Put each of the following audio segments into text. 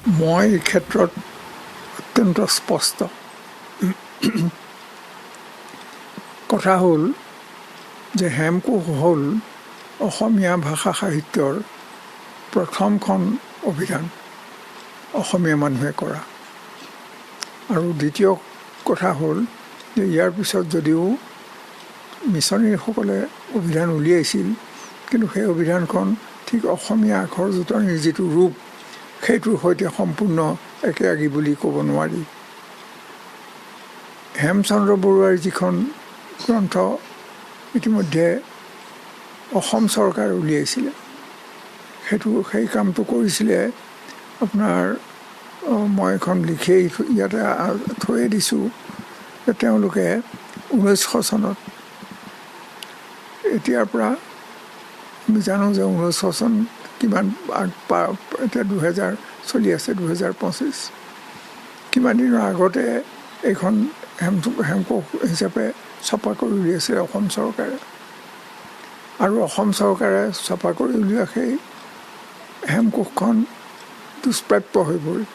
মই এই ক্ষেত্ৰত অত্যন্ত স্পষ্ট। কথা হ'ল যে হেমকোষ হ'ল অসমীয়া ভাষা সাহিত্যৰ প্ৰথমখন অভিধান অসমীয়া মানুহে কৰা। আৰু দ্বিতীয় কথা হ'ল যে ইয়াৰ পিছত যদিও মিছনেৰীসকলে অভিধান উলিয়াইছিল, কিন্তু সেই অভিধানখন ঠিক অসমীয়া আখৰ জোঁটনিৰ যিটো ৰূপ সেইটোৰ সৈতে সম্পূৰ্ণ একেআগি বুলি ক'ব নোৱাৰি। হেমচন্দ্ৰ বৰুৱাৰ যিখন গ্ৰন্থ ইতিমধ্যে অসম চৰকাৰে উলিয়াইছিলে, সেই কামটো কৰিছিলে আপোনাৰ মই এখন লিখিয়েই ইয়াতে থৈয়ে দিছোঁ যে তেওঁলোকে 1900 চনত, এতিয়াৰ পৰা আমি জানো যে 1900 চন কিমান এতিয়া 2000 চলি আছে, 2025, কিমান দিনৰ আগতে এইখন হেমকোষ হিচাপে ছপা কৰি উলিয়াইছিলে অসম চৰকাৰে। আৰু অসম চৰকাৰে ছপা কৰি উলিওৱা সেই হেমকোষখন দুষ্প্ৰাপ্য হৈ পৰিল।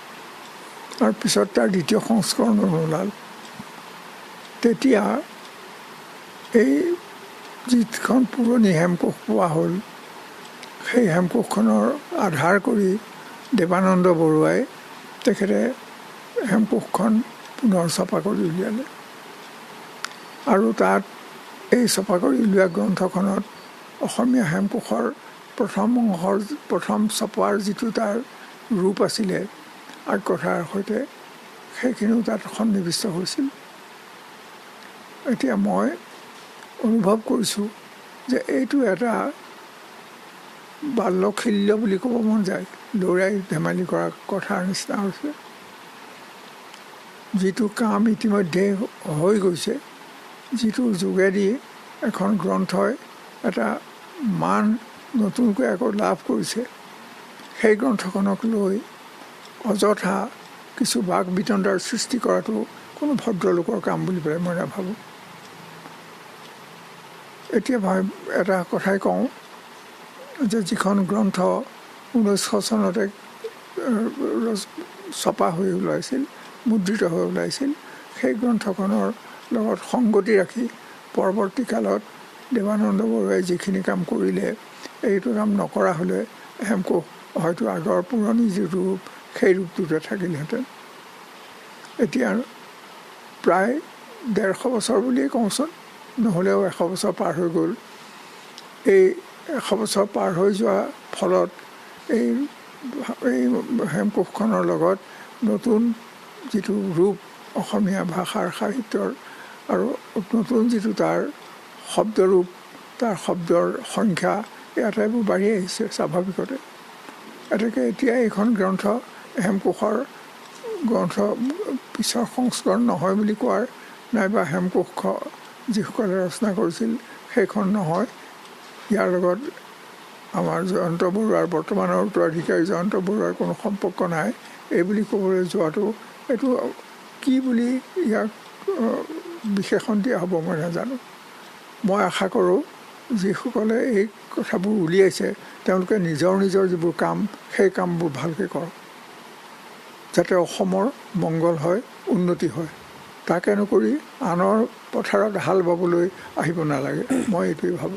তাৰ পিছত তাৰ দ্বিতীয় সংস্কৰণ নোলাল। তেতিয়া এই যিখন পুৰণি হেমকোষ পোৱা হ'ল, সেই হেমকোষখনৰ আধাৰ কৰি দেৱানন্দ বৰুৱাই তেখেতে হেমকোষখন পুনৰ ছপা কৰি উলিয়ালে। আৰু তাত এই ছপা কৰি উলিওৱা গ্ৰন্থখনত অসমীয়া হেমকোষৰ প্ৰথম ছপাৰ যিটো তাৰ ৰূপ আছিলে আগ্ৰথাৰ সৈতে, সেইখিনিও তাত সন্নিৱিষ্ট হৈছিল। এতিয়া মই অনুভৱ কৰিছোঁ যে এইটো এটা বাল্যশিল্য বুলি ক'ব মন যায়, ল'ৰাই ধেমালি কৰা কথাৰ নিচিনা হৈছে। যিটো কাম ইতিমধ্যে হৈ গৈছে, যিটো যোগেদি এখন গ্ৰন্থই এটা মান নতুনকৈ আকৌ লাভ কৰিছে, সেই গ্ৰন্থখনক লৈ অযথা কিছু বাক বিতণ্ডাৰ সৃষ্টি কৰাটো কোনো ভদ্ৰলোকৰ কাম বুলি পেলাই মই নাভাবোঁ। এতিয়া এটা কথাই কওঁ যে যিখন গ্ৰন্থ 1900 চনতে ছপা হৈ ওলাইছিল, মুদ্ৰিত হৈ ওলাইছিল, সেই গ্ৰন্থখনৰ লগত সংগতি ৰাখি পৰৱৰ্তী কালত দেৱানন্দ বৰুৱাই যিখিনি কাম কৰিলে, এইটো কাম নকৰা হ'লে হেমকোষ হয়তো আগৰ পুৰণি যি ৰূপ সেই ৰূপটোতে থাকিলহেঁতেন। এতিয়া প্ৰায় 150 বছৰ বুলিয়েই কওঁচোন, নহ'লেও 100 বছৰ পাৰ হৈ গ'ল। এই 100 বছৰ পাৰ হৈ যোৱা ফলত এই হেমকোষখনৰ লগত নতুন যিটো ৰূপ অসমীয়া ভাষাৰ সাহিত্যৰ আৰু নতুন যিটো তাৰ শব্দৰূপ, তাৰ শব্দৰ সংখ্যা, এই আটাইবোৰ বাঢ়ি আহিছে স্বাভাৱিকতে। গতিকে এতিয়া এইখন গ্ৰন্থ হেমকোষৰ গ্ৰন্থ পিছৰ সংস্কৰণ নহয় বুলি কোৱাৰ, নাইবা হেমকোষ যিসকলে ৰচনা কৰিছিল সেইখন নহয়, ইয়াৰ লগত আমাৰ জয়ন্ত বৰুৱাৰ বৰ্তমানৰ উত্তৰাধিকাৰী জয়ন্ত বৰুৱাৰ কোনো সম্পৰ্ক নাই, এই বুলি ক'বলৈ যোৱাটো এইটো কি বুলি ইয়াক বিশেষণ দিয়া হ'ব মই নাজানো। মই আশা কৰোঁ যিসকলে এই কথাবোৰ উলিয়াইছে তেওঁলোকে নিজৰ যিবোৰ কাম, সেই কামবোৰ ভালকৈ কৰক, যাতে অসমৰ মংগল হয়, উন্নতি হয়। তাকে নকৰি আনৰ পথাৰত হাল বাবলৈ আহিব নালাগে, মই এইটোৱেই ভাবোঁ।